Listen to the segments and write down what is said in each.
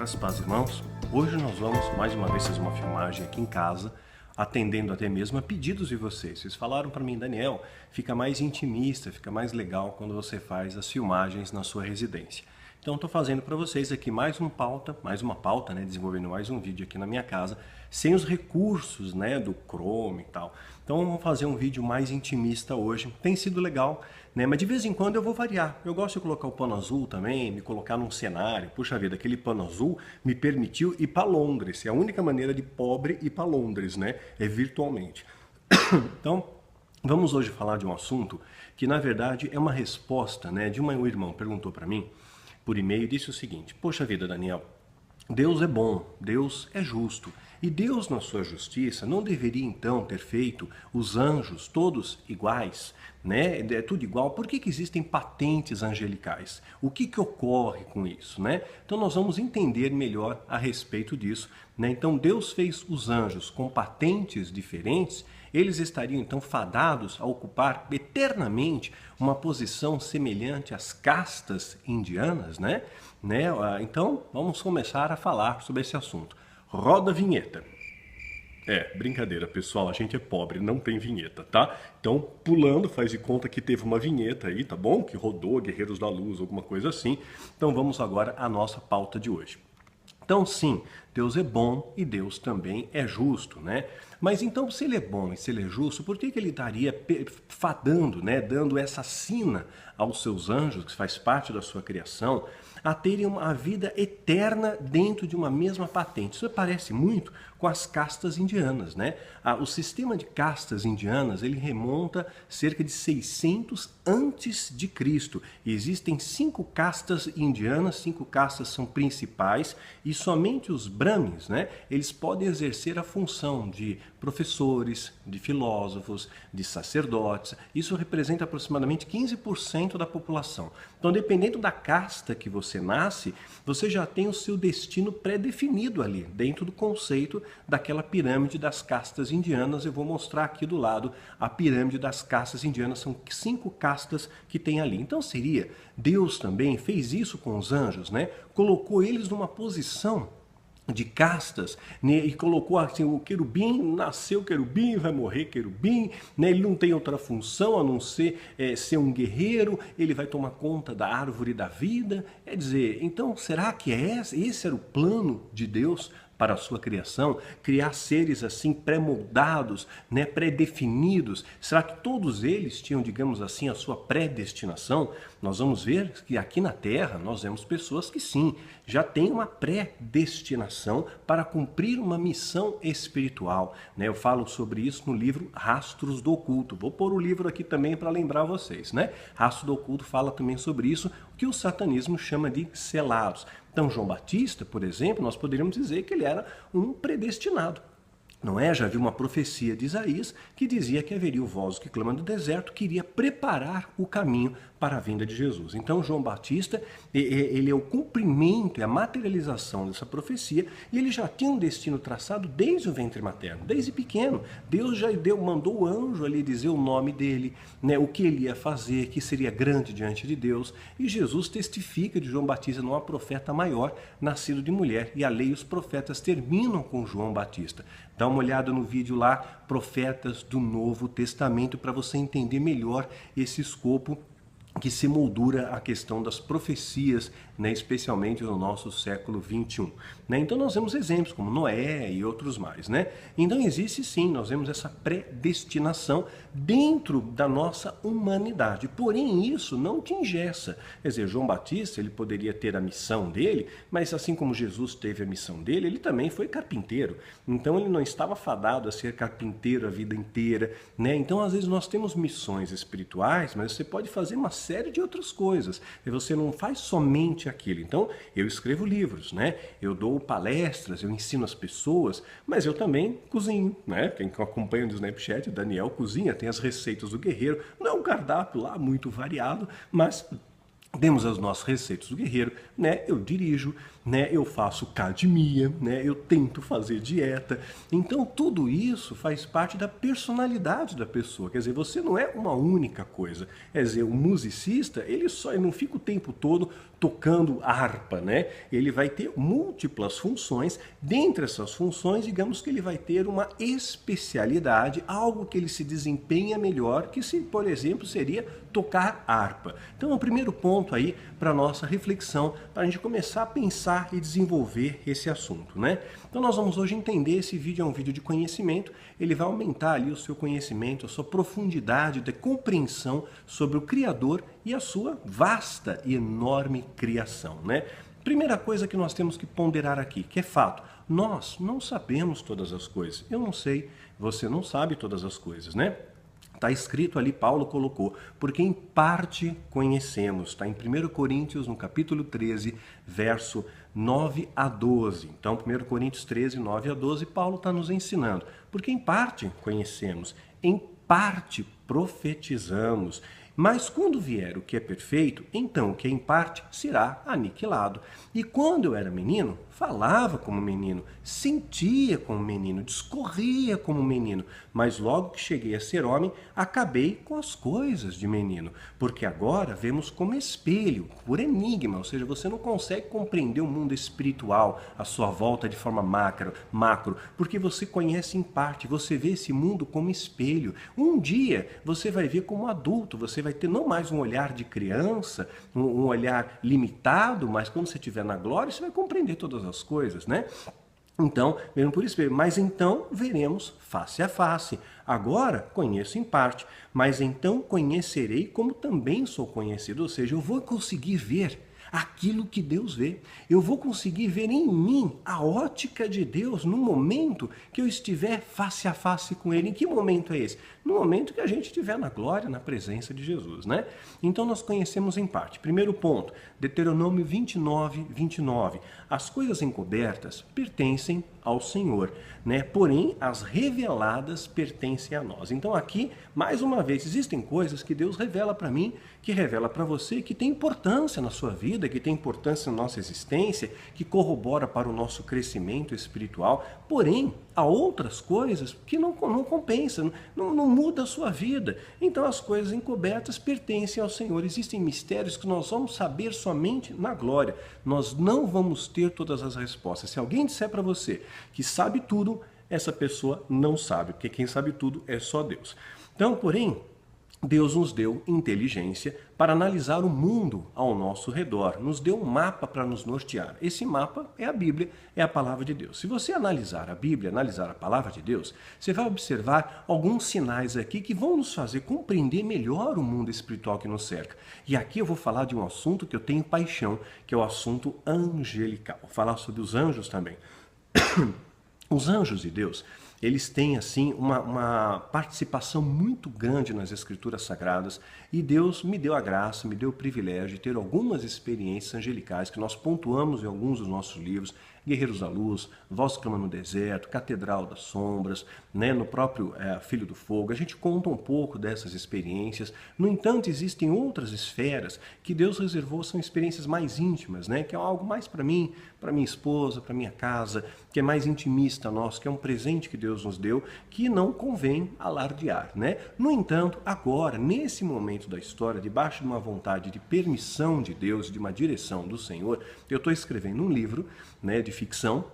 Graças a paz, irmãos. Hoje nós vamos mais uma vez fazer uma filmagem aqui em casa, atendendo até mesmo a pedidos de vocês. Vocês falaram para mim, Daniel, fica mais intimista, fica mais legal quando você faz as filmagens na sua residência. Então estou fazendo para vocês aqui mais uma pauta, né, desenvolvendo mais um vídeo aqui na minha casa, sem os recursos, né, do Chrome e tal. Então vamos fazer um vídeo mais intimista hoje. Tem sido legal, né, mas de vez em quando eu vou variar. Eu gosto de colocar o pano azul também, me colocar num cenário. Puxa vida, aquele pano azul me permitiu ir para Londres. É a única maneira de pobre ir para Londres, né, é virtualmente. Então, vamos hoje falar de um assunto que na verdade é uma resposta, né, de um irmão perguntou para mim por e-mail e disse o seguinte: poxa vida, Daniel, Deus é bom, Deus é justo. E Deus, na sua justiça, não deveria então ter feito os anjos todos iguais, né? É tudo igual. Por que existem patentes angelicais? O que ocorre com isso, né? Então nós vamos entender melhor a respeito disso, né? Então Deus fez os anjos com patentes diferentes. Eles estariam então fadados a ocupar eternamente uma posição semelhante às castas indianas, né? Então vamos começar a falar sobre esse assunto. Roda a vinheta. Brincadeira, pessoal, a gente é pobre, não tem vinheta, tá? Então, pulando, faz de conta que teve uma vinheta aí, tá bom? Que rodou Guerreiros da Luz, alguma coisa assim. Então vamos agora à nossa pauta de hoje. Então sim, Deus é bom e Deus também é justo, né? Mas então, se ele é bom e se ele é justo, por que ele estaria fadando, né, dando essa sina aos seus anjos, que faz parte da sua criação, a terem uma vida eterna dentro de uma mesma patente? Isso parece muito com as castas indianas, né? O sistema de castas indianas, ele remonta cerca de 600 antes de Cristo. E existem 5 castas indianas, 5 castas são principais, e somente os brahmins, né, eles podem exercer a função de professores, de filósofos, de sacerdotes. Isso representa aproximadamente 15% da população. Então, dependendo da casta que você nasce, você já tem o seu destino pré-definido ali, dentro do conceito daquela pirâmide das castas indianas. Eu vou mostrar aqui do lado a pirâmide das castas indianas. São 5 castas que tem ali. Então, Deus também fez isso com os anjos, né? Colocou eles numa posição de castas, né? E colocou assim: o querubim nasceu querubim, vai morrer querubim, né? Ele não tem outra função a não ser ser um guerreiro, ele vai tomar conta da árvore da vida. Quer dizer, então será que esse era o plano de Deus para a sua criação? Criar seres assim pré-moldados, né, pré-definidos? Será que todos eles tinham, digamos assim, a sua predestinação? Nós vamos ver que aqui na Terra nós vemos pessoas que sim, já têm uma predestinação para cumprir uma missão espiritual, né? Eu falo sobre isso no livro Rastros do Oculto. Vou pôr o livro aqui também para lembrar vocês, né? Rastros do Oculto fala também sobre isso, o que o satanismo chama de selados. Então, João Batista, por exemplo, nós poderíamos dizer que ele era um predestinado. Não é? Já havia uma profecia de Isaías que dizia que haveria o voz que clama no deserto, que iria preparar o caminho para a vinda de Jesus. Então, João Batista, ele é o cumprimento, é a materialização dessa profecia, e ele já tinha um destino traçado desde o ventre materno, desde pequeno. Deus já mandou o anjo ali dizer o nome dele, né, o que ele ia fazer, que seria grande diante de Deus. E Jesus testifica de João Batista: não há profeta maior nascido de mulher. E a lei e os profetas terminam com João Batista. Dá uma olhada no vídeo lá, Profetas do Novo Testamento, para você entender melhor esse escopo que se moldura a questão das profecias, né, especialmente no nosso século 21. Né? Então nós vemos exemplos como Noé e outros mais. Né? Então existe sim, nós vemos essa predestinação dentro da nossa humanidade. Porém isso não te engessa. Quer dizer, João Batista, ele poderia ter a missão dele, mas assim como Jesus teve a missão dele, ele também foi carpinteiro. Então ele não estava fadado a ser carpinteiro a vida inteira. Né? Então às vezes nós temos missões espirituais, mas você pode fazer uma série de outras coisas. E você não faz somente aquilo. Então, eu escrevo livros, né? Eu dou palestras, eu ensino as pessoas, mas eu também cozinho, né? Quem acompanha no Snapchat, o Daniel cozinha, tem as receitas do guerreiro. Não é um cardápio lá muito variado, mas Temos as nossas receitas do guerreiro, né? Eu dirijo, né? Eu faço academia, né? Eu tento fazer dieta. Então tudo isso faz parte da personalidade da pessoa. Quer dizer, você não é uma única coisa. Quer dizer, o musicista, ele não fica o tempo todo tocando harpa, né? Ele vai ter múltiplas funções. Dentre essas funções, digamos que ele vai ter uma especialidade, algo que ele se desempenha melhor, que se, por exemplo, seria tocar harpa. Então, é o primeiro ponto aí para nossa reflexão, para a gente começar a pensar e desenvolver esse assunto, né? Então, nós vamos hoje entender, esse vídeo é um vídeo de conhecimento, ele vai aumentar ali o seu conhecimento, a sua profundidade de compreensão sobre o Criador e a sua vasta e enorme criação, né? Primeira coisa que nós temos que ponderar aqui, que é fato, nós não sabemos todas as coisas. Eu não sei, você não sabe todas as coisas, né? Está escrito ali, Paulo colocou, porque em parte conhecemos. Está em 1 Coríntios, no capítulo 13, verso 9 a 12. Então, 1 Coríntios 13, 9 a 12, Paulo está nos ensinando. Porque em parte conhecemos, em parte profetizamos. Mas quando vier o que é perfeito, então o que é em parte será aniquilado. E quando eu era menino, falava como menino, sentia como menino, discorria como menino. Mas logo que cheguei a ser homem, acabei com as coisas de menino. Porque agora vemos como espelho, por enigma, ou seja, você não consegue compreender o mundo espiritual à sua volta de forma macro, porque você conhece em parte, você vê esse mundo como espelho. Um dia você vai ver como adulto, você vai ter não mais um olhar de criança, um olhar limitado, mas quando você estiver na glória, você vai compreender todas as coisas, né? Então, mesmo por espelho. Mas então veremos face a face. Agora conheço em parte, mas então conhecerei como também sou conhecido. Ou seja, eu vou conseguir ver aquilo que Deus vê. Eu vou conseguir ver em mim a ótica de Deus no momento que eu estiver face a face com Ele. Em que momento é esse? No momento que a gente estiver na glória, na presença de Jesus, né? Então nós conhecemos em parte. Primeiro ponto, Deuteronômio 29, 29. As coisas encobertas pertencem ao Senhor, né? Porém, as reveladas pertencem a nós. Então aqui, mais uma vez, existem coisas que Deus revela para mim, que revela para você, que tem importância na sua vida, que tem importância na nossa existência, que corrobora para o nosso crescimento espiritual. Porém, há outras coisas que não compensam, não muda a sua vida. Então as coisas encobertas pertencem ao Senhor. Existem mistérios que nós vamos saber somente na glória. Nós não vamos ter todas as respostas. Se alguém disser para você que sabe tudo, essa pessoa não sabe, porque quem sabe tudo é só Deus. Então, porém, Deus nos deu inteligência para analisar o mundo ao nosso redor, nos deu um mapa para nos nortear. Esse mapa é a Bíblia, é a palavra de Deus. Se você analisar a Bíblia, analisar a palavra de Deus, você vai observar alguns sinais aqui que vão nos fazer compreender melhor o mundo espiritual que nos cerca. E aqui eu vou falar de um assunto que eu tenho paixão, que é o assunto angelical. Vou falar sobre os anjos também. Os anjos de Deus, eles têm assim uma participação muito grande nas Escrituras Sagradas e Deus me deu a graça, me deu o privilégio de ter algumas experiências angelicais que nós pontuamos em alguns dos nossos livros, Guerreiros da Luz, Voz Clama no Deserto, Catedral das Sombras, né, no próprio Filho do Fogo. A gente conta um pouco dessas experiências. No entanto, existem outras esferas que Deus reservou, são experiências mais íntimas, né, que é algo mais para mim, para minha esposa, para minha casa, que é mais intimista nosso, que é um presente que Deus nos deu, que não convém alardear, né? No entanto, agora, nesse momento da história, debaixo de uma vontade de permissão de Deus, de uma direção do Senhor, eu estou escrevendo um livro, né, de ficção,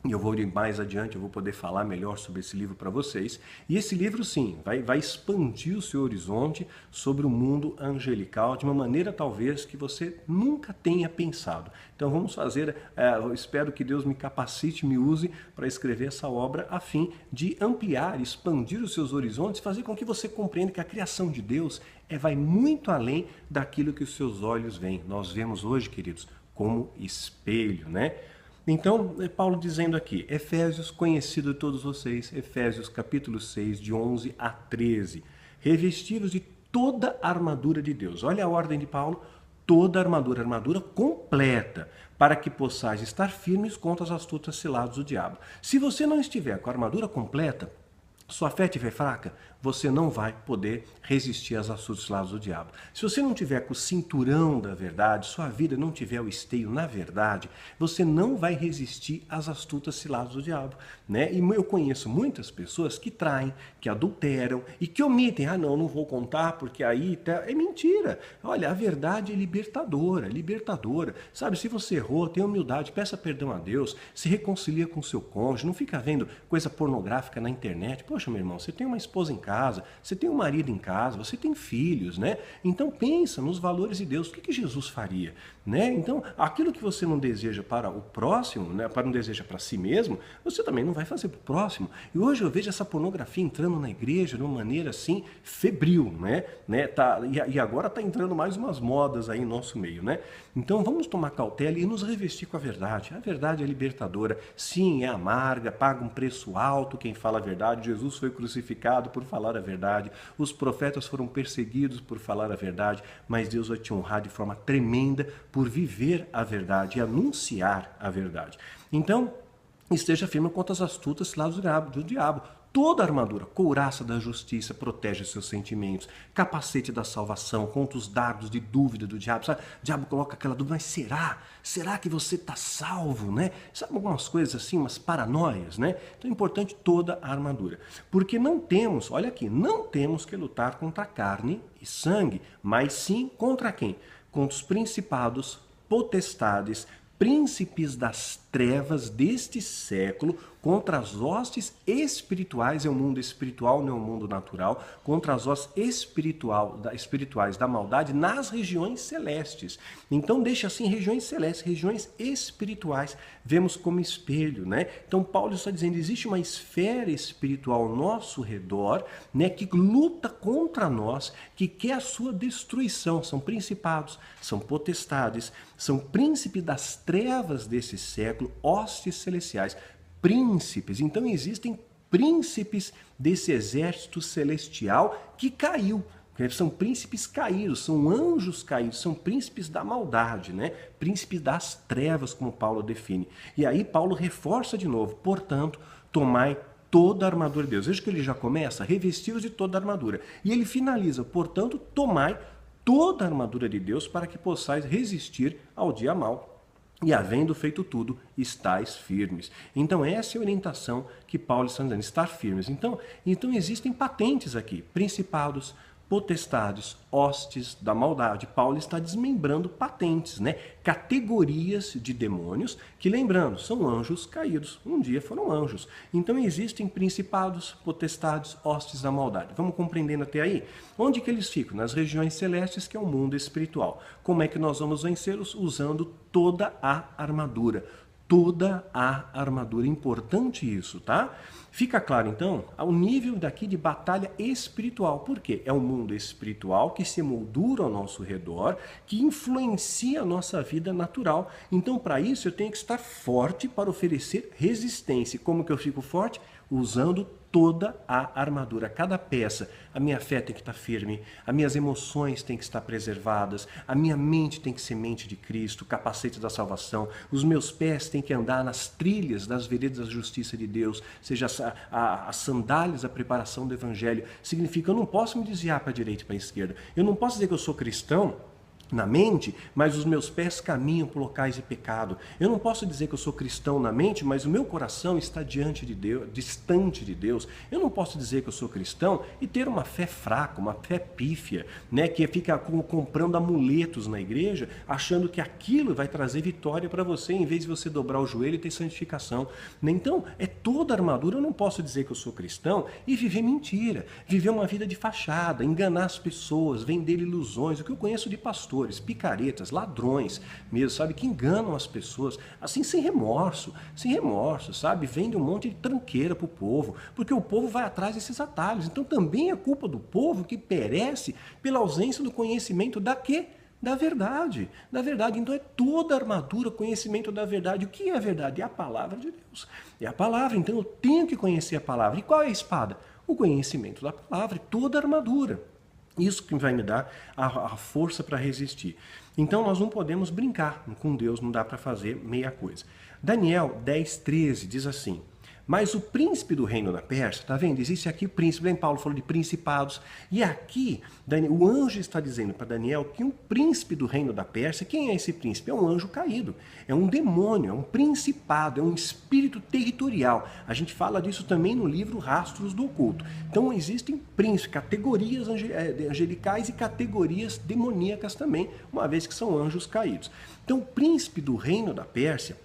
e eu vou ir mais adiante, eu vou poder falar melhor sobre esse livro para vocês. E esse livro, sim, vai expandir o seu horizonte sobre o mundo angelical de uma maneira, talvez, que você nunca tenha pensado. Então vamos fazer, eu espero que Deus me capacite, me use para escrever essa obra a fim de ampliar, expandir os seus horizontes, fazer com que você compreenda que a criação de Deus vai muito além daquilo que os seus olhos veem. Nós vemos hoje, queridos, como espelho, né? Então, Paulo dizendo aqui, Efésios, conhecido de todos vocês, Efésios capítulo 6, de 11 a 13, revestidos de toda a armadura de Deus. Olha a ordem de Paulo, toda a armadura completa, para que possais estar firmes contra as astutas ciladas do diabo. Se você não estiver com a armadura completa, sua fé estiver fraca, você não vai poder resistir às astutas ciladas do diabo. Se você não tiver com o cinturão da verdade, sua vida não tiver o esteio na verdade, você não vai resistir às astutas ciladas do diabo, né? E eu conheço muitas pessoas que traem, que adulteram e que omitem. Ah, não vou contar porque aí é mentira. Olha, a verdade é libertadora, libertadora. Sabe, se você errou, tenha humildade, peça perdão a Deus, se reconcilia com o seu cônjuge, não fica vendo coisa pornográfica na internet. Poxa, meu irmão, você tem uma esposa em casa, você tem um marido em casa, você tem filhos, né? Então pensa nos valores de Deus. O que Jesus faria, né? Então, aquilo que você não deseja para o próximo, né, não deseja para si mesmo, você também não vai fazer para o próximo. E hoje eu vejo essa pornografia entrando na igreja de uma maneira assim febril, né? E agora está entrando mais umas modas aí em nosso meio, né? Então vamos tomar cautela e nos revestir com a verdade. A verdade é libertadora. Sim, é amarga, paga um preço alto quem fala a verdade. Jesus foi crucificado por falar a verdade. Os profetas foram perseguidos por falar a verdade, mas Deus vai te honrar de forma tremenda por viver a verdade e anunciar a verdade. Então, esteja firme contra as astutas ciladas do diabo. Toda a armadura, couraça da justiça, protege seus sentimentos, capacete da salvação, contra os dardos de dúvida do diabo. Sabe? O diabo coloca aquela dúvida, mas será? Será que você está salvo, né? Sabe algumas coisas assim, umas paranoias, né? Então é importante toda a armadura. Porque não temos, olha aqui, não temos que lutar contra carne e sangue, mas sim contra quem? Contra os principados, potestades, príncipes das trevas deste século, contra as hostes espirituais, é o mundo espiritual, não é o mundo natural, contra as hostes espirituais da maldade nas regiões celestes. Então deixa assim, regiões celestes, regiões espirituais, vemos como espelho, né? Então Paulo está dizendo, existe uma esfera espiritual ao nosso redor, né, que luta contra nós, que quer a sua destruição. São principados, são potestades, são príncipes das trevas desse século, hostes celestiais, príncipes. Então existem príncipes desse exército celestial que caiu. São príncipes caídos, são anjos caídos, são príncipes da maldade, né? Príncipes das trevas, como Paulo define. E aí Paulo reforça de novo, portanto, tomai toda a armadura de Deus. Veja que ele já começa, revesti-os de toda a armadura. E ele finaliza, portanto, tomai toda a armadura de Deus para que possais resistir ao dia mau. E havendo feito tudo, estáis firmes. Então essa é a orientação que Paulo está dizendo, estar firmes. Então existem patentes aqui, principados, potestades, hostes da maldade. Paulo está desmembrando patentes, né? Categorias de demônios que, lembrando, são anjos caídos. Um dia foram anjos. Então existem principados, potestades, hostes da maldade. Vamos compreendendo até aí? Onde que eles ficam? Nas regiões celestes, que é o mundo espiritual. Como é que nós vamos vencê-los? Usando toda a armadura. Toda a armadura. Importante isso, tá? Fica claro, então, ao nível daqui de batalha espiritual. Por quê? É um mundo espiritual que se moldura ao nosso redor, que influencia a nossa vida natural. Então, para isso, eu tenho que estar forte para oferecer resistência. Como que eu fico forte? Usando toda a armadura, cada peça. A minha fé tem que estar firme, as minhas emoções têm que estar preservadas, a minha mente tem que ser mente de Cristo, capacete da salvação, os meus pés têm que andar nas trilhas das veredas da justiça de Deus, seja as sandálias da preparação do Evangelho. Significa, eu não posso me desviar para a direita e para a esquerda. Eu não posso dizer que eu sou cristão na mente, mas os meus pés caminham por locais de pecado. Eu não posso dizer que eu sou cristão na mente, mas o meu coração está diante de Deus, distante de Deus. Eu não posso dizer que eu sou cristão e ter uma fé fraca, uma fé pífia, né, que fica comprando amuletos na igreja, achando que aquilo vai trazer vitória para você, em vez de você dobrar o joelho e ter santificação. Então, é toda armadura. Eu não posso dizer que eu sou cristão e viver mentira, viver uma vida de fachada, enganar as pessoas, vender ilusões. O que eu conheço de pastores, picaretas, ladrões mesmo, sabe, que enganam as pessoas, assim, sem remorso, sabe, vende um monte de tranqueira para o povo, porque o povo vai atrás desses atalhos. Então também é culpa do povo que perece pela ausência do conhecimento da quê? Da verdade. Então é toda a armadura, conhecimento da verdade. O que é a verdade? É a palavra de Deus. É a palavra, então eu tenho que conhecer a palavra. E qual é a espada? O conhecimento da palavra, toda a armadura. Isso que vai me dar a força para resistir. Então nós não podemos brincar com Deus, não dá para fazer meia coisa. Daniel 10:13 diz assim: Mas o príncipe do reino da Pérsia, tá vendo? Existe aqui o príncipe, em Paulo falou de principados. E aqui, o anjo está dizendo para Daniel que um príncipe do reino da Pérsia, quem é esse príncipe? É um anjo caído, é um demônio, é um principado, é um espírito territorial. A gente fala disso também no livro Rastros do Oculto. Então existem príncipes, categorias angelicais e categorias demoníacas também, uma vez que são anjos caídos. Então o príncipe do reino da Pérsia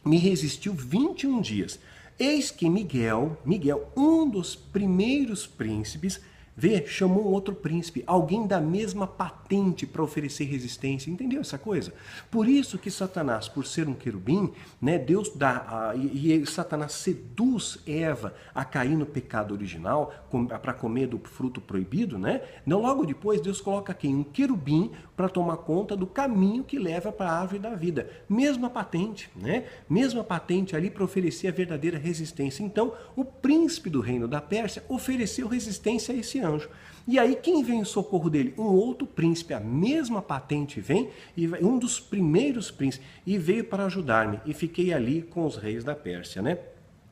me resistiu 21 dias. Eis que Miguel, um dos primeiros príncipes, chamou um outro príncipe, alguém da mesma patente para oferecer resistência. Entendeu essa coisa? Por isso que Satanás, por ser um querubim, né, Deus dá, e Satanás seduz Eva a cair no pecado original para comer do fruto proibido, né? Então, logo depois, Deus coloca aqui um querubim para tomar conta do caminho que leva para a árvore da vida. Mesma patente, né? Mesma patente ali para oferecer a verdadeira resistência. Então, o príncipe do reino da Pérsia ofereceu resistência a esse anjo. E aí quem vem em socorro dele? Um outro príncipe, a mesma patente vem, um dos primeiros príncipes, e veio para ajudar-me, e fiquei ali com os reis da Pérsia, né?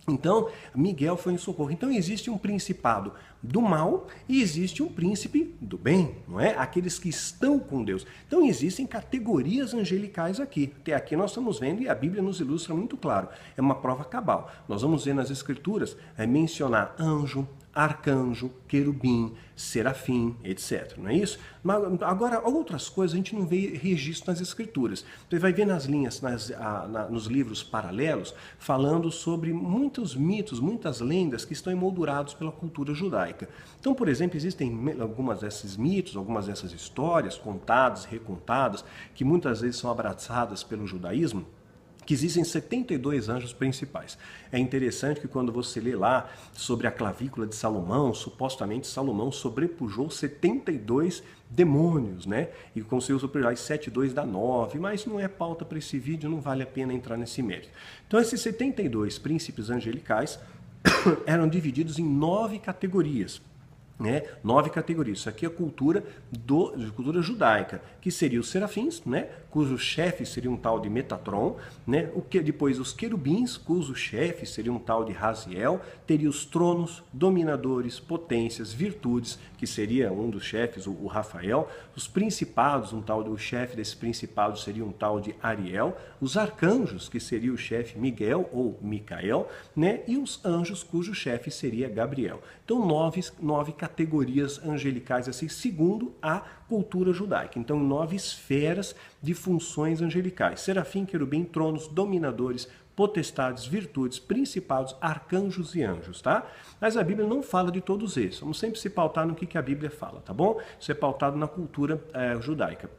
Então, Miguel foi em socorro. Então, existe um principado do mal e existe um príncipe do bem, não é? Aqueles que estão com Deus. Então, existem categorias angelicais aqui. Até aqui nós estamos vendo e a Bíblia nos ilustra muito claro. É uma prova cabal. Nós vamos ver nas Escrituras mencionar anjo, arcanjo, querubim, serafim, etc. Não é isso? Mas, agora, outras coisas a gente não vê registro nas Escrituras. Você vai ver nas linhas, nos livros paralelos, falando sobre muitos mitos, muitas lendas que estão emoldurados pela cultura judaica. Então, por exemplo, existem algumas desses mitos, algumas dessas histórias contadas, recontadas, que muitas vezes são abraçadas pelo judaísmo, que existem 72 anjos principais. É interessante que quando você lê lá sobre a clavícula de Salomão, supostamente Salomão sobrepujou 72 demônios, né? E conseguiu superar 7,2 dá 9, mas não é pauta para esse vídeo, não vale a pena entrar nesse mérito. Então esses 72 príncipes angelicais eram divididos em 9 categorias. Né? 9 categorias. Isso aqui é a cultura judaica, que seria os serafins, né? Cujo chefe seria um tal de Metatron, né? Depois os querubins, cujo chefe seria um tal de Raziel, teria os tronos, dominadores, potências, virtudes, que seria um dos chefes, o Rafael, os principados, o chefe desses principados seria um tal de Ariel, os arcanjos, que seria o chefe Miguel ou Micael, né? E os anjos, cujo chefe seria Gabriel. Então, 9 categorias angelicais, assim, segundo a cultura judaica. Então, 9 esferas de funções angelicais: serafim, querubim, tronos, dominadores, potestades, virtudes, principados, arcanjos e anjos, tá? Mas a Bíblia não fala de todos esses. Vamos sempre se pautar no que a Bíblia fala, tá bom? Isso é pautado na cultura judaica.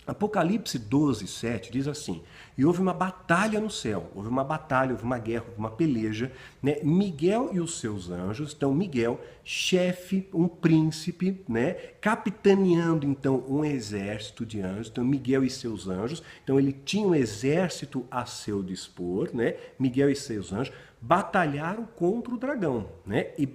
Apocalipse 12, 7 diz assim: e houve uma batalha no céu, houve uma batalha, houve uma guerra, houve uma peleja, né? Miguel e os seus anjos, então Miguel, chefe, um príncipe, né? Capitaneando então um exército de anjos, então Miguel e seus anjos, então ele tinha um exército a seu dispor, né? Miguel e seus anjos batalharam contra o dragão, né? E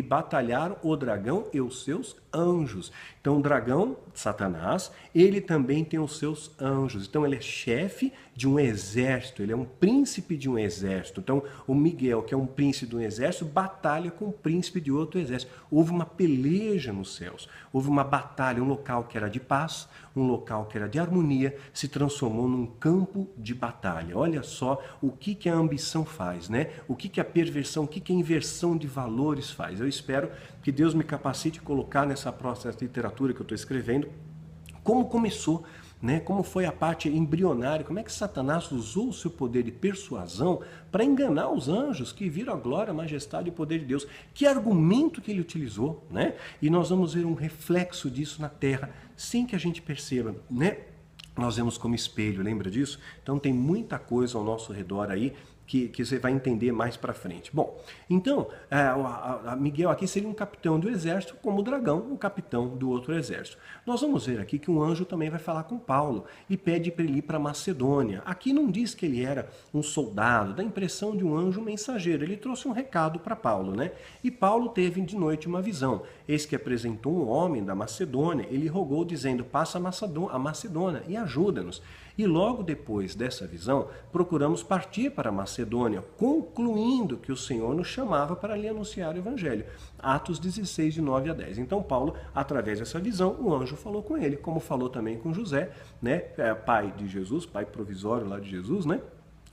batalharam o dragão e os seus anjos. Então o dragão, Satanás, ele também tem os seus anjos. Então ele é chefe de um exército, ele é um príncipe de um exército. Então o Miguel, que é um príncipe de um exército, batalha com o príncipe de outro exército. Houve uma peleja nos céus, houve uma batalha, um local que era de paz, um local que era de harmonia, se transformou num campo de batalha. Olha só o que a ambição faz, né? O que a perversão, o que a inversão de valores faz. Eu espero que Deus me capacite a colocar nessa próxima literatura que eu estou escrevendo como começou, né? Como foi a parte embrionária, como é que Satanás usou o seu poder de persuasão para enganar os anjos que viram a glória, a majestade e o poder de Deus. Que argumento que ele utilizou, né? E nós vamos ver um reflexo disso na terra, sem que a gente perceba, né? Nós vemos como espelho, lembra disso? Então tem muita coisa ao nosso redor aí que você vai entender mais para frente. Bom, então, Miguel aqui seria um capitão do exército, como o dragão, um capitão do outro exército. Nós vamos ver aqui que um anjo também vai falar com Paulo e pede para ele ir para Macedônia. Aqui não diz que ele era um soldado, dá a impressão de um anjo mensageiro. Ele trouxe um recado para Paulo, né? E Paulo teve de noite uma visão. Eis que apresentou um homem da Macedônia, ele rogou dizendo: passa a Macedônia e ajuda-nos. E logo depois dessa visão, procuramos partir para Macedônia. Macedônia, concluindo que o Senhor nos chamava para lhe anunciar o Evangelho. Atos 16, de 9 a 10. Então Paulo, através dessa visão, o anjo falou com ele, como falou também com José, né, pai de Jesus, pai provisório lá de Jesus, né?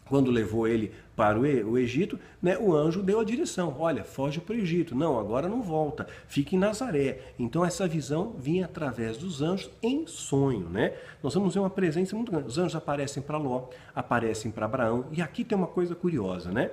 Quando levou ele para o Egito, né, o anjo deu a direção. Olha, foge para o Egito. Não, agora não volta. Fica em Nazaré. Então essa visão vinha através dos anjos em sonho, né? Nós vamos ver uma presença muito grande. Os anjos aparecem para Ló, aparecem para Abraão. E aqui tem uma coisa curiosa, né?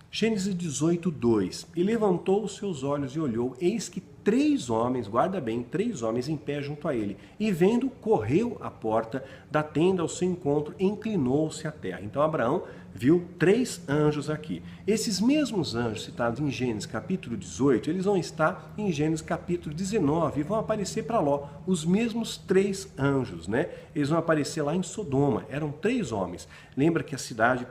Gênesis 18, 2. E levantou os seus olhos e olhou, eis que 3 homens, guarda bem, 3 homens em pé junto a ele. E vendo, correu à porta da tenda ao seu encontro, inclinou-se à terra. Então Abraão viu 3 anjos aqui. Esses mesmos anjos citados em Gênesis capítulo 18, eles vão estar em Gênesis capítulo 19 e vão aparecer para Ló, os mesmos 3 anjos, né? Eles vão aparecer lá em Sodoma, eram 3 homens. Lembra que a cidade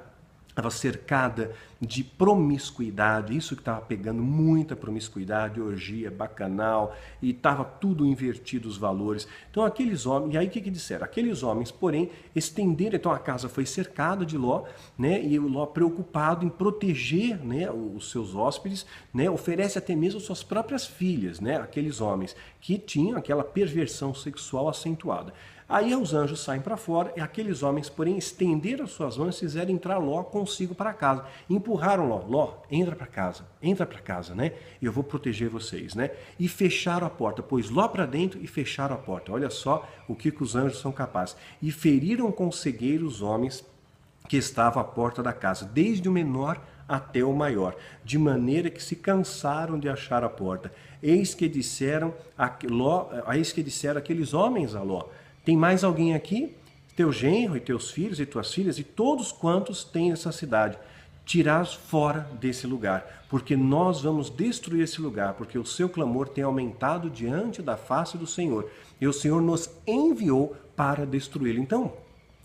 estava cercada de promiscuidade, isso que estava pegando muita promiscuidade, orgia, bacanal, e estava tudo invertido os valores. Então aqueles homens, e aí o que disseram? Aqueles homens, porém, estenderam, então a casa foi cercada de Ló, né, e o Ló preocupado em proteger, né, os seus hóspedes, né, oferece até mesmo suas próprias filhas, né, aqueles homens que tinham aquela perversão sexual acentuada. Aí os anjos saem para fora e aqueles homens, porém, estenderam suas mãos e fizeram entrar Ló consigo para casa. Empurraram Ló. Ló, entra para casa, né? E eu vou proteger vocês, né? E fecharam a porta, pôs Ló para dentro e fecharam a porta. Olha só o que os anjos são capazes. E feriram com cegueira os homens que estavam à porta da casa, desde o menor até o maior, de maneira que se cansaram de achar a porta. Eis que disseram aqueles homens a Ló: tem mais alguém aqui? Teu genro e teus filhos e tuas filhas e todos quantos têm essa cidade, tirás fora desse lugar, porque nós vamos destruir esse lugar, porque o seu clamor tem aumentado diante da face do Senhor, e o Senhor nos enviou para destruí-lo. Então,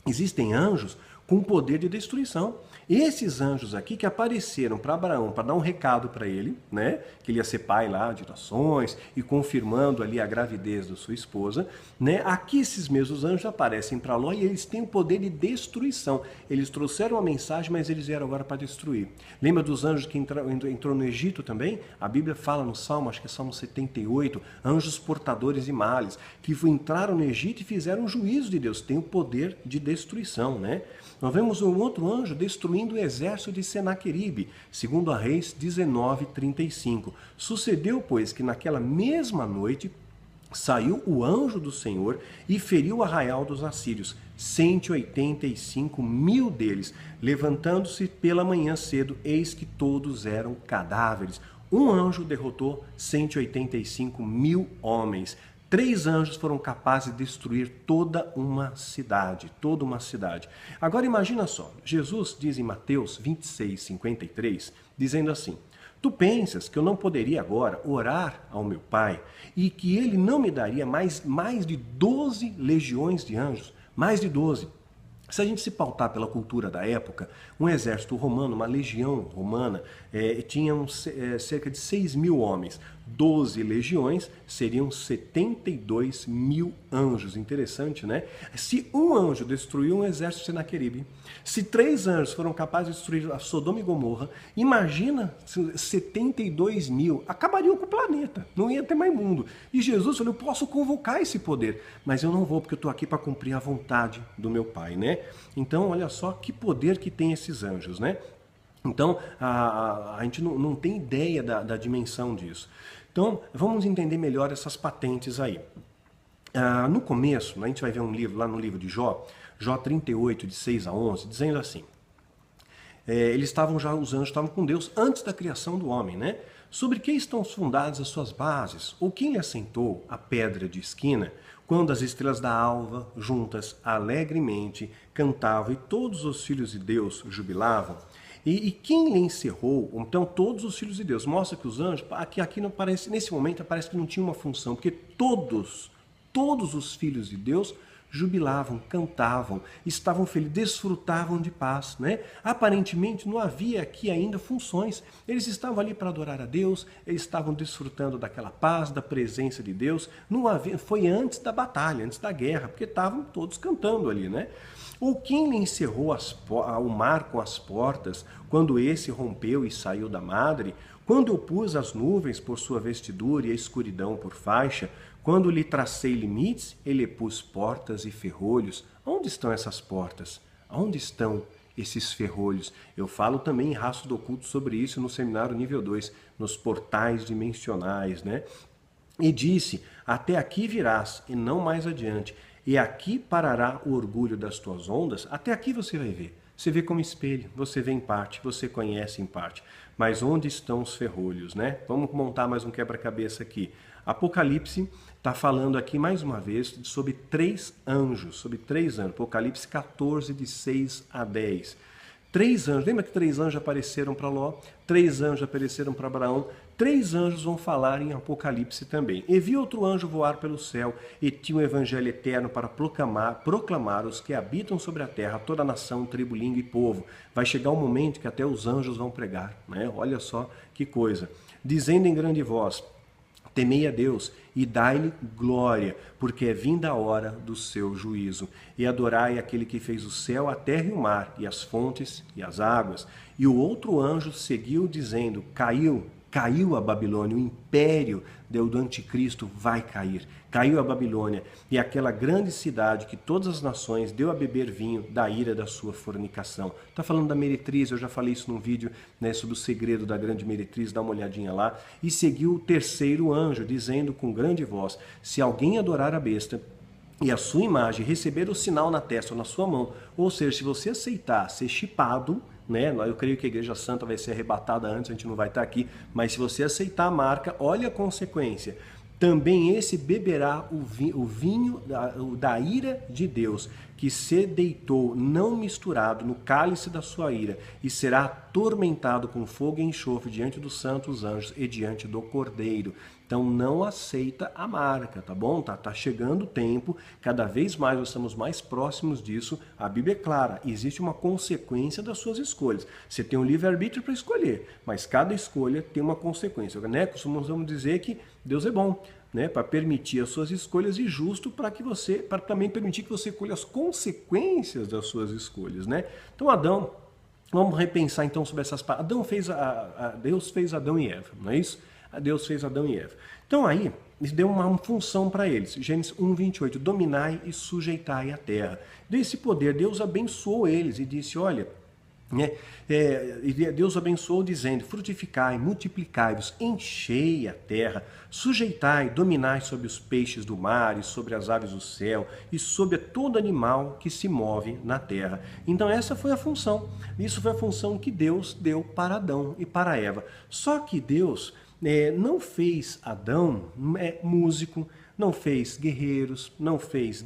existem anjos com poder de destruição. Esses anjos aqui que apareceram para Abraão para dar um recado para ele, né, que ele ia ser pai lá de nações e confirmando ali a gravidez da sua esposa, né, aqui esses mesmos anjos aparecem para Ló e eles têm o poder de destruição. Eles trouxeram a mensagem, mas eles vieram agora para destruir. Lembra dos anjos que entrou no Egito também? A Bíblia fala no Salmo, acho que é Salmo 78, anjos portadores de males, que entraram no Egito e fizeram o juízo de Deus. Tem o poder de destruição, né? Nós vemos um outro anjo destruindo o exército de Senaqueribe, segundo a Reis 19:35. Sucedeu, pois, que naquela mesma noite saiu o anjo do Senhor e feriu o arraial dos assírios, 185.000 deles. Levantando-se pela manhã cedo, eis que todos eram cadáveres. Um anjo derrotou 185.000 homens. 3 anjos foram capazes de destruir toda uma cidade, toda uma cidade. Agora imagina só, Jesus diz em Mateus 26:53, dizendo assim: tu pensas que eu não poderia agora orar ao meu Pai e que ele não me daria mais de 12 legiões de anjos? Mais de 12. Se a gente se pautar pela cultura da época, um exército romano, uma legião romana, tinha cerca de 6.000 homens. 12 legiões seriam 72.000 anjos. Interessante, né? Se um anjo destruiu um exército de Senaqueribe, se 3 anjos foram capazes de destruir a Sodoma e Gomorra, imagina 72.000. Acabariam com o planeta, não ia ter mais mundo. E Jesus falou: eu posso convocar esse poder, mas eu não vou, porque eu estou aqui para cumprir a vontade do meu Pai, né? Então, olha só que poder que tem esses anjos, né? Então, a gente não tem ideia da dimensão disso. Então, vamos entender melhor essas patentes aí. No começo, a gente vai ver um livro, lá no livro de Jó, Jó 38, de 6 a 11, dizendo assim: os anjos estavam com Deus antes da criação do homem, né? Sobre que estão fundadas as suas bases? Ou quem lhe assentou a pedra de esquina? Quando as estrelas da alva, juntas alegremente, cantavam e todos os filhos de Deus jubilavam? E quem lhe encerrou? Então, todos os filhos de Deus. Mostra que os anjos, aqui não parece, nesse momento, parece que não tinha uma função, porque todos os filhos de Deus jubilavam, cantavam, estavam felizes, desfrutavam de paz, né? Aparentemente não havia aqui ainda funções. Eles estavam ali para adorar a Deus, eles estavam desfrutando daquela paz, da presença de Deus. Não havia, foi antes da batalha, antes da guerra, porque estavam todos cantando ali, né? Ou quem lhe encerrou o mar com as portas, quando esse rompeu e saiu da madre? Quando eu pus as nuvens por sua vestidura e a escuridão por faixa? Quando lhe tracei limites, ele pus portas e ferrolhos. Onde estão essas portas? Onde estão esses ferrolhos? Eu falo também em Rastro do Oculto sobre isso no seminário nível 2, nos portais dimensionais, né? E disse, até aqui virás e não mais adiante, e aqui parará o orgulho das tuas ondas. Até aqui você vai ver. Você vê como espelho, você vê em parte, você conhece em parte. Mas onde estão os ferrolhos, né? Vamos montar mais um quebra-cabeça aqui. Apocalipse está falando aqui mais uma vez sobre 3 anjos, Apocalipse 14, de 6 a 10. 3 anjos, lembra que 3 anjos apareceram para Ló? 3 anjos apareceram para Abraão. 3 anjos vão falar em Apocalipse também. E vi outro anjo voar pelo céu, e tinha o evangelho eterno para proclamar os que habitam sobre a terra, toda nação, tribo, língua e povo. Vai chegar um momento que até os anjos vão pregar, né? Olha só que coisa. Dizendo em grande voz, temei a Deus e dai-lhe glória, porque é vinda a hora do seu juízo. E adorai aquele que fez o céu, a terra e o mar, e as fontes e as águas. E o outro anjo seguiu dizendo, caiu a Babilônia, o império do anticristo vai cair. Caiu a Babilônia, e aquela grande cidade que todas as nações deu a beber vinho da ira da sua fornicação. Está falando da meretriz, eu já falei isso num vídeo, né, sobre o segredo da grande meretriz, dá uma olhadinha lá. E seguiu o terceiro anjo, dizendo com grande voz, se alguém adorar a besta e a sua imagem, receber o sinal na testa ou na sua mão, ou seja, se você aceitar ser chipado, né? Eu creio que a Igreja Santa vai ser arrebatada antes, a gente não vai estar aqui, mas se você aceitar a marca, olha a consequência. Também esse beberá o vinho da ira de Deus, que se deitou não misturado no cálice da sua ira, e será atormentado com fogo e enxofre diante dos santos anjos e diante do Cordeiro. Então não aceita a marca, tá bom? Tá chegando o tempo, cada vez mais nós estamos mais próximos disso. A Bíblia é clara, existe uma consequência das suas escolhas. Você tem um livre-arbítrio para escolher, mas cada escolha tem uma consequência, né? Costumamos dizer que Deus é bom, né, para permitir as suas escolhas, e justo para também permitir que você colha as consequências das suas escolhas, né? Então Adão, vamos repensar então sobre essas palavras. Deus fez Adão e Eva, não é isso? Deus fez Adão e Eva. Então aí, deu uma função para eles. Gênesis 1:28, dominai e sujeitai a terra. Desse poder, Deus abençoou eles e disse, olha, né, Deus abençoou dizendo, frutificai, multiplicai-vos, enchei a terra, sujeitai, dominai sobre os peixes do mar e sobre as aves do céu e sobre todo animal que se move na terra. Então essa foi a função, isso foi a função que Deus deu para Adão e para Eva. Só que Deus não fez Adão músico, não fez guerreiros, não fez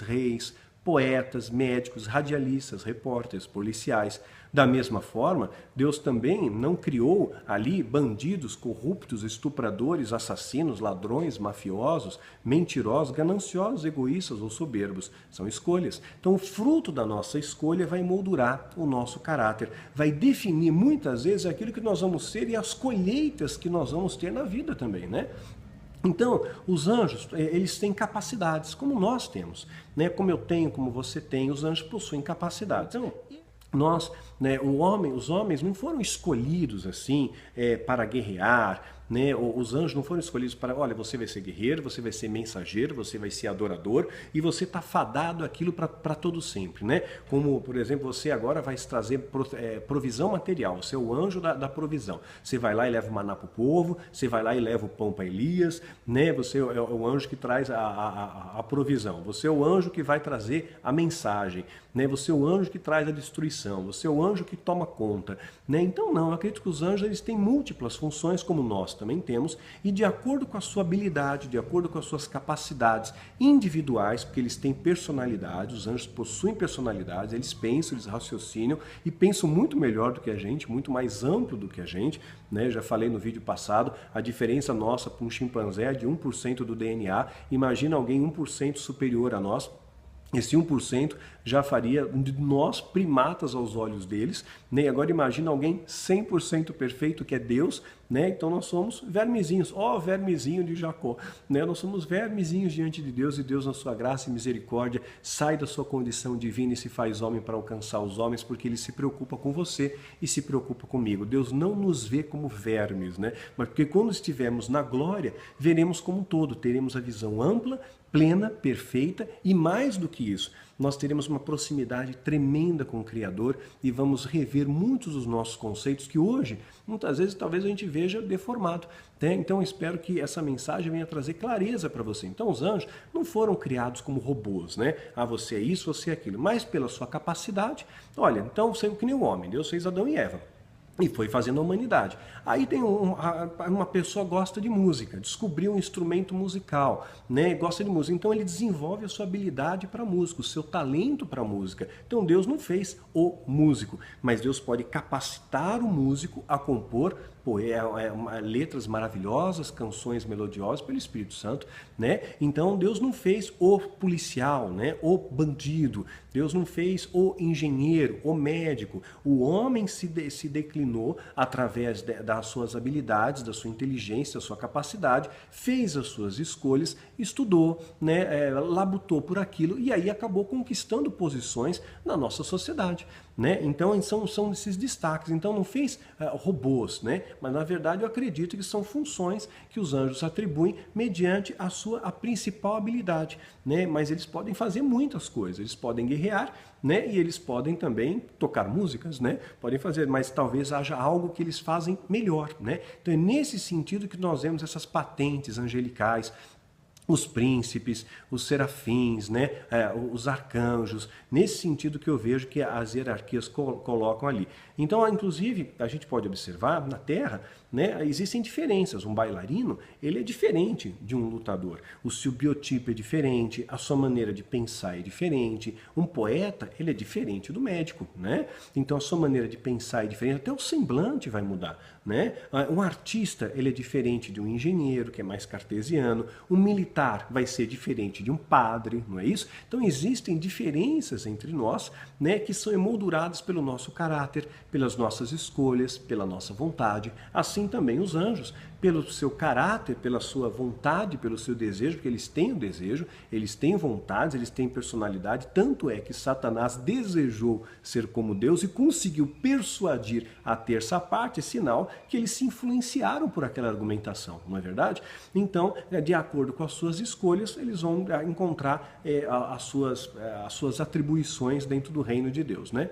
reis, poetas, médicos, radialistas, repórteres, policiais. Da mesma forma, Deus também não criou ali bandidos, corruptos, estupradores, assassinos, ladrões, mafiosos, mentirosos, gananciosos, egoístas ou soberbos. São escolhas. Então, o fruto da nossa escolha vai moldurar o nosso caráter, vai definir muitas vezes aquilo que nós vamos ser e as colheitas que nós vamos ter na vida também, né? Então, os anjos, eles têm capacidades, como nós temos, né? Como eu tenho, como você tem, os anjos possuem capacidades. Então, nós, né, os homens não foram escolhidos assim para guerrear, né? Os anjos não foram escolhidos para, olha, você vai ser guerreiro, você vai ser mensageiro, você vai ser adorador, e você está fadado aquilo para todo sempre, né? Como, por exemplo, você agora vai trazer provisão material, você é o anjo da provisão. Você vai lá e leva o maná para o povo, você vai lá e leva o pão para Elias, né? Você é o anjo que traz a provisão, você é o anjo que vai trazer a mensagem, né? Você é o anjo que traz a destruição, você é o anjo que toma conta, né? Então não, eu acredito que os anjos eles têm múltiplas funções, como nós também temos, e de acordo com a sua habilidade, de acordo com as suas capacidades individuais, porque eles têm personalidade, os anjos possuem personalidades, eles pensam, eles raciocinam e pensam muito melhor do que a gente, muito mais amplo do que a gente, né? Eu já falei no vídeo passado, a diferença nossa para um chimpanzé é de 1% do DNA, imagina alguém 1% superior a nós. Esse 1% já faria de nós primatas aos olhos deles, né? Agora imagina alguém 100% perfeito, que é Deus, né? Então nós somos vermezinhos, ó vermezinho de Jacó, né? Nós somos vermezinhos diante de Deus, e Deus na sua graça e misericórdia sai da sua condição divina e se faz homem para alcançar os homens, porque ele se preocupa com você e se preocupa comigo. Deus não nos vê como vermes, né? Mas porque quando estivermos na glória, veremos como um todo, teremos a visão ampla, plena, perfeita, e mais do que isso, nós teremos uma proximidade tremenda com o Criador e vamos rever muitos dos nossos conceitos que hoje, muitas vezes, talvez a gente veja deformado, né? Então, espero que essa mensagem venha trazer clareza para você. Então, os anjos não foram criados como robôs, né? Ah, você é isso, você é aquilo, mas pela sua capacidade. Olha, então, saiu que nem o homem, Deus fez Adão e Eva e foi fazendo a humanidade. Aí tem uma pessoa gosta de música, descobriu um instrumento musical, né? Gosta de música, então ele desenvolve a sua habilidade para música, o seu talento para música. Então Deus não fez o músico, mas Deus pode capacitar o músico a compor letras maravilhosas, canções melodiosas pelo Espírito Santo, né? Então Deus não fez o policial, né? O bandido, Deus não fez o engenheiro, o médico. O homem se declinou através das suas habilidades, da sua inteligência, da sua capacidade, fez as suas escolhas, estudou, né? Labutou por aquilo e aí acabou conquistando posições na nossa sociedade, né? Então são esses destaques. Então não fez robôs, né? Mas na verdade eu acredito que são funções que os anjos atribuem mediante a principal habilidade, né? Mas eles podem fazer muitas coisas, eles podem guerrear, né? E eles podem também tocar músicas, né? Podem fazer, mas talvez haja algo que eles fazem melhor, né? Então é nesse sentido que nós vemos essas patentes angelicais, os príncipes, os serafins, né? Os arcanjos, nesse sentido que eu vejo que as hierarquias colocam ali. Então, inclusive, a gente pode observar, na Terra, né, existem diferenças. Um bailarino, ele é diferente de um lutador. O seu biotipo é diferente, a sua maneira de pensar é diferente. Um poeta, ele é diferente do médico, né? Então, a sua maneira de pensar é diferente, até o semblante vai mudar, né? Um artista, ele é diferente de um engenheiro, que é mais cartesiano. Um militar vai ser diferente de um padre, não é isso? Então, existem diferenças entre nós, né, que são emolduradas pelo nosso caráter, pelas nossas escolhas, pela nossa vontade. Assim também os anjos, pelo seu caráter, pela sua vontade, pelo seu desejo, porque eles têm o desejo, eles têm vontades, eles têm personalidade. Tanto é que Satanás desejou ser como Deus e conseguiu persuadir a terça parte, sinal que eles se influenciaram por aquela argumentação, não é verdade? Então, de acordo com as suas escolhas, eles vão encontrar as suas atribuições dentro do reino de Deus, né?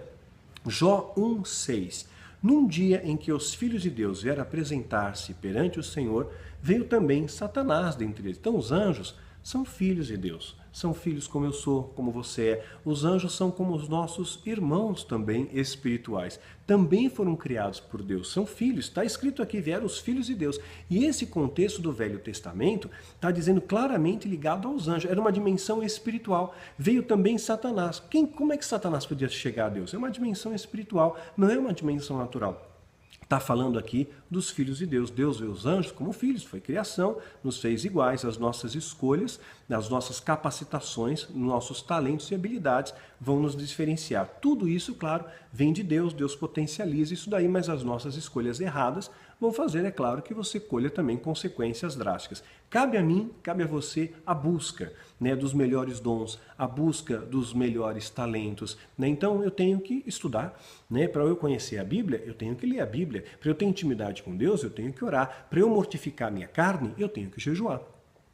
Jó 1:6. Num dia em que os filhos de Deus vieram apresentar-se perante o Senhor, veio também Satanás dentre eles. Então os anjos são filhos de Deus, são filhos como eu sou, como você é. Os anjos são como os nossos irmãos também espirituais. Também foram criados por Deus, são filhos. Está escrito aqui, vieram os filhos de Deus. E esse contexto do Velho Testamento está dizendo claramente ligado aos anjos. Era uma dimensão espiritual. Veio também Satanás. Como é que Satanás podia chegar a Deus? É uma dimensão espiritual, não é uma dimensão natural. Está falando aqui dos filhos de Deus. Deus vê os anjos como filhos, foi criação, nos fez iguais. As nossas escolhas, as nossas capacitações, nossos talentos e habilidades vão nos diferenciar. Tudo isso, claro, vem de Deus, Deus potencializa isso daí, mas as nossas escolhas erradas vão fazer, é claro, que você colha também consequências drásticas. Cabe a mim, cabe a você a busca, né, dos melhores dons, a busca dos melhores talentos, né? Então eu tenho que estudar, né? Para eu conhecer a Bíblia, eu tenho que ler a Bíblia. Para eu ter intimidade com Deus, eu tenho que orar. Para eu mortificar a minha carne, eu tenho que jejuar.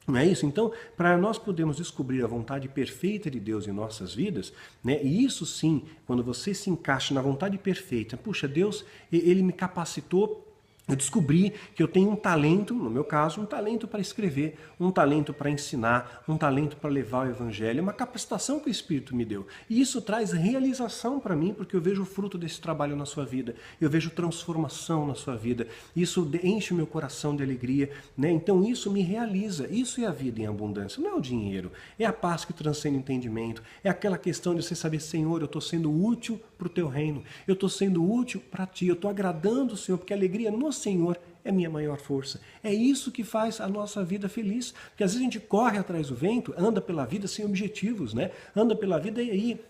Não é isso? Então, para nós podermos descobrir a vontade perfeita de Deus em nossas vidas, né? E isso sim, quando você se encaixa na vontade perfeita, puxa, Deus, Ele me capacitou. Eu descobri que eu tenho um talento, no meu caso, um talento para escrever, um talento para ensinar, um talento para levar o evangelho, uma capacitação que o Espírito me deu. E isso traz realização para mim, porque eu vejo o fruto desse trabalho na sua vida, eu vejo transformação na sua vida, isso enche o meu coração de alegria, né? Então isso me realiza, isso é a vida em abundância, não é o dinheiro, é a paz que transcende o entendimento, é aquela questão de você saber, Senhor, eu estou sendo útil para o teu reino, eu estou sendo útil para ti, eu estou agradando o Senhor, porque a alegria no Senhor é minha maior força. É isso que faz a nossa vida feliz. Porque às vezes a gente corre atrás do vento, anda pela vida sem objetivos, né? Anda pela vida e aí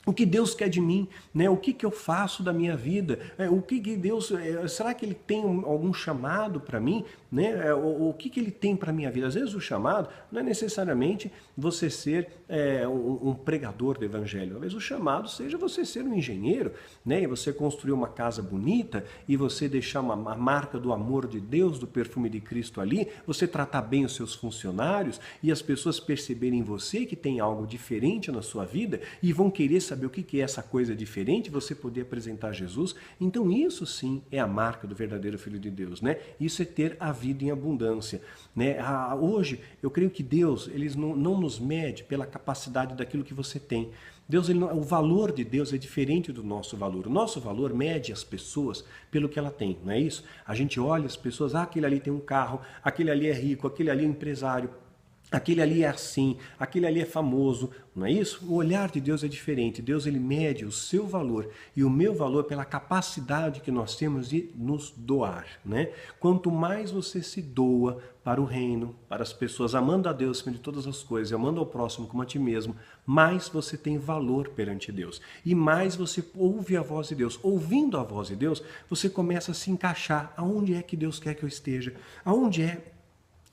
O que Deus quer de mim, né? O que eu faço da minha vida? O que Deus, será que Ele tem algum chamado para mim, né? O que Ele tem para a minha vida? Às vezes o chamado não é necessariamente você ser um pregador do Evangelho. Às vezes o chamado seja você ser um engenheiro, né? E você construir uma casa bonita e você deixar uma marca do amor de Deus, do perfume de Cristo ali, você tratar bem os seus funcionários e as pessoas perceberem em você que tem algo diferente na sua vida e vão querer saber o que é essa coisa diferente, você poder apresentar Jesus. Então isso sim é a marca do verdadeiro Filho de Deus, né? Isso é ter a vida em abundância, né? Hoje eu creio que Deus ele não nos mede pela capacidade daquilo que você tem. Deus, o valor de Deus é diferente do nosso valor. O nosso valor mede as pessoas pelo que ela tem, não é isso? A gente olha as pessoas, aquele ali tem um carro, aquele ali é rico, aquele ali é um empresário, aquele ali é assim, aquele ali é famoso, não é isso? O olhar de Deus é diferente. Deus ele mede o seu valor e o meu valor pela capacidade que nós temos de nos doar, né? Quanto mais você se doa para o reino, para as pessoas, amando a Deus acima de todas as coisas, amando ao próximo como a ti mesmo, mais você tem valor perante Deus. E mais você ouve a voz de Deus. Ouvindo a voz de Deus, você começa a se encaixar. Aonde é que Deus quer que eu esteja? Aonde é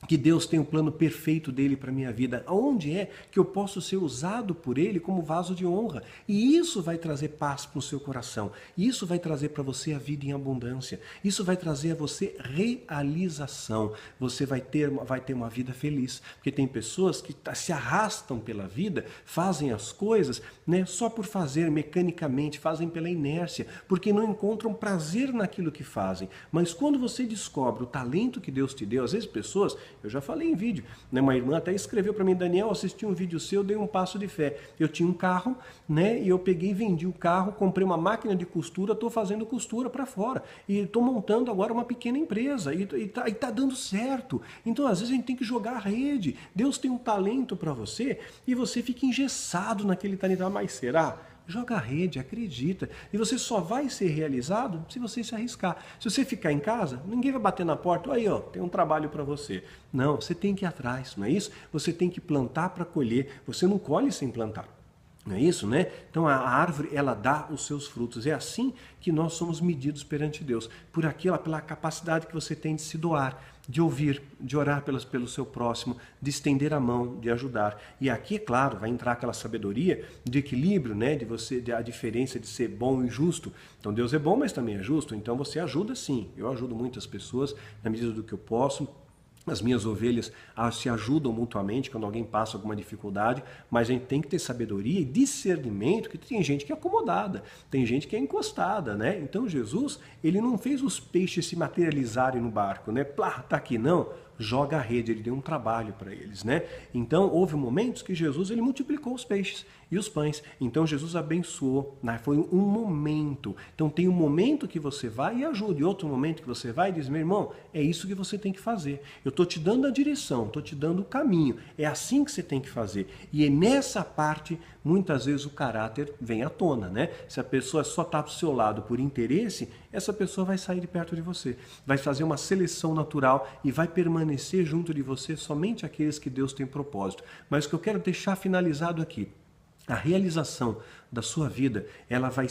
que Deus tem o plano perfeito dele para a minha vida? Aonde é que eu posso ser usado por ele como vaso de honra? E isso vai trazer paz para o seu coração. Isso vai trazer para você a vida em abundância. Isso vai trazer a você realização. Você vai ter uma vida feliz. Porque tem pessoas que se arrastam pela vida, fazem as coisas, né, só por fazer, mecanicamente, fazem pela inércia, porque não encontram prazer naquilo que fazem. Mas quando você descobre o talento que Deus te deu, às vezes pessoas, eu já falei em vídeo, né? Uma irmã até escreveu para mim, Daniel, assisti um vídeo seu, dei um passo de fé. Eu tinha um carro, né? E eu peguei, vendi o carro, comprei uma máquina de costura, estou fazendo costura para fora. E estou montando agora uma pequena empresa. E tá dando certo. Então, às vezes, a gente tem que jogar a rede. Deus tem um talento para você e você fica engessado naquele talento. Ah, mas será? Joga a rede, acredita. E você só vai ser realizado se você se arriscar. Se você ficar em casa, ninguém vai bater na porta. Aí, ó, tem um trabalho para você. Não, você tem que ir atrás, não é isso? Você tem que plantar para colher. Você não colhe sem plantar. Não é isso, né? Então a árvore, ela dá os seus frutos. É assim que nós somos medidos perante Deus. Pela capacidade que você tem de se doar, de ouvir, de orar pelo seu próximo, de estender a mão, de ajudar. E aqui, é claro, vai entrar aquela sabedoria de equilíbrio, né? A diferença de ser bom e justo. Então Deus é bom, mas também é justo. Então você ajuda sim. Eu ajudo muitas pessoas na medida do que eu posso. As minhas ovelhas se ajudam mutuamente quando alguém passa alguma dificuldade, mas a gente tem que ter sabedoria e discernimento, que tem gente que é acomodada, tem gente que é encostada, né? Então Jesus, ele não fez os peixes se materializarem no barco, né? Plá, tá aqui, não. Joga a rede, ele deu um trabalho para eles, né? Então houve momentos que Jesus ele multiplicou os peixes e os pães. Então Jesus abençoou, né? Foi um momento. Então tem um momento que você vai e ajuda, e outro momento que você vai e diz, meu irmão, é isso que você tem que fazer. Eu estou te dando a direção, estou te dando o caminho. É assim que você tem que fazer. E é nessa parte, muitas vezes o caráter vem à tona, né? Se a pessoa só está do seu lado por interesse, essa pessoa vai sair de perto de você. Vai fazer uma seleção natural e vai permanecer junto de você somente aqueles que Deus tem propósito. Mas o que eu quero deixar finalizado aqui, a realização da sua vida, ela vai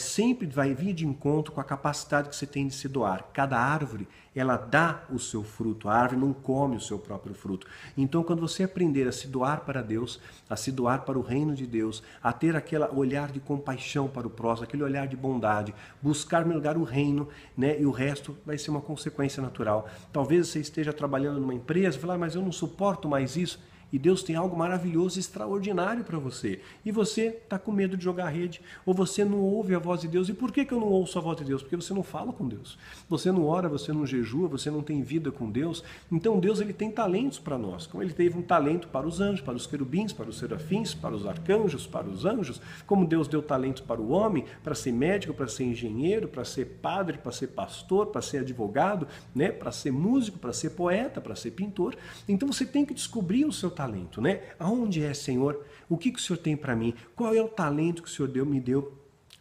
vir de encontro com a capacidade que você tem de se doar. Cada árvore, ela dá o seu fruto. A árvore não come o seu próprio fruto. Então, quando você aprender a se doar para Deus, a se doar para o reino de Deus, a ter aquele olhar de compaixão para o próximo, aquele olhar de bondade, buscar em lugar o reino, né? E o resto vai ser uma consequência natural. Talvez você esteja trabalhando numa empresa e falar, mas eu não suporto mais isso. E Deus tem algo maravilhoso, extraordinário para você. E você está com medo de jogar a rede, ou você não ouve a voz de Deus. E por que eu não ouço a voz de Deus? Porque você não fala com Deus. Você não ora, você não jejua, você não tem vida com Deus. Então Deus ele tem talentos para nós. Como ele teve um talento para os anjos, para os querubins, para os serafins, para os arcanjos, para os anjos. Como Deus deu talento para o homem, para ser médico, para ser engenheiro, para ser padre, para ser pastor, para ser advogado, né? Para ser músico, para ser poeta, para ser pintor. Então você tem que descobrir o seu talento, né? Aonde é, Senhor? O que o Senhor tem para mim? Qual é o talento que o Senhor me deu?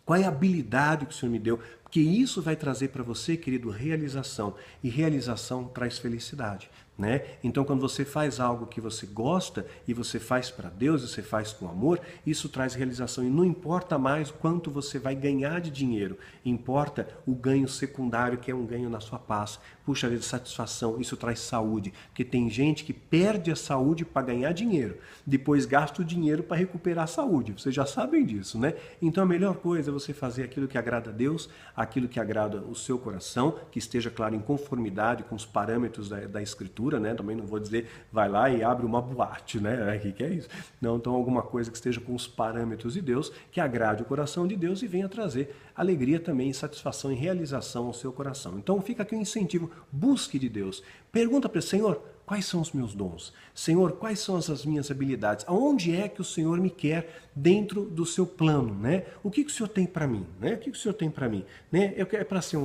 Qual é a habilidade que o Senhor me deu? Porque isso vai trazer para você, querido, realização. E realização traz felicidade. né? Então, quando você faz algo que você gosta e você faz para Deus, você faz com amor, isso traz realização. E não importa mais o quanto você vai ganhar de dinheiro, importa o ganho secundário, que é um ganho na sua paz. Puxa vida, satisfação, isso traz saúde. Porque tem gente que perde a saúde para ganhar dinheiro, depois gasta o dinheiro para recuperar a saúde. Vocês já sabem disso, né? Então, a melhor coisa é você fazer aquilo que agrada a Deus, aquilo que agrada o seu coração, que esteja, claro, em conformidade com os parâmetros da Escritura, né? Também não vou dizer, vai lá e abre uma boate, né? O que é isso? Não, então alguma coisa que esteja com os parâmetros de Deus, que agrade o coração de Deus e venha trazer alegria também, satisfação e realização ao seu coração. Então fica aqui um incentivo, busque de Deus. Pergunta para o Senhor, quais são os meus dons? Senhor, quais são as minhas habilidades? Aonde é que o Senhor me quer dentro do seu plano, né? O que o Senhor tem para mim, né? O que o Senhor tem para mim, né? É para ser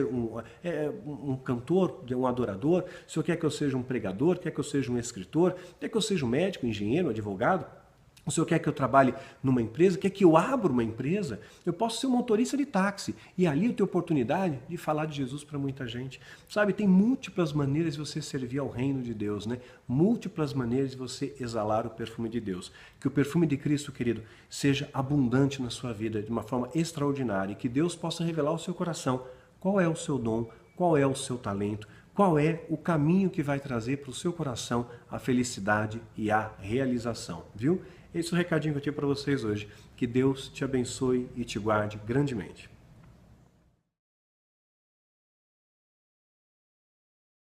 um cantor, um adorador? O Senhor quer que eu seja um pregador? Quer que eu seja um escritor? Quer que eu seja um médico, engenheiro, advogado? O Senhor quer que eu trabalhe numa empresa? Quer que eu abra uma empresa? Eu posso ser um motorista de táxi. E ali eu tenho oportunidade de falar de Jesus para muita gente. Sabe, tem múltiplas maneiras de você servir ao reino de Deus, né? Múltiplas maneiras de você exalar o perfume de Deus. Que o perfume de Cristo, querido, seja abundante na sua vida de uma forma extraordinária. E que Deus possa revelar ao seu coração qual é o seu dom, qual é o seu talento, qual é o caminho que vai trazer para o seu coração a felicidade e a realização, viu? Esse é o recadinho que eu tinha para vocês hoje. Que Deus te abençoe e te guarde grandemente.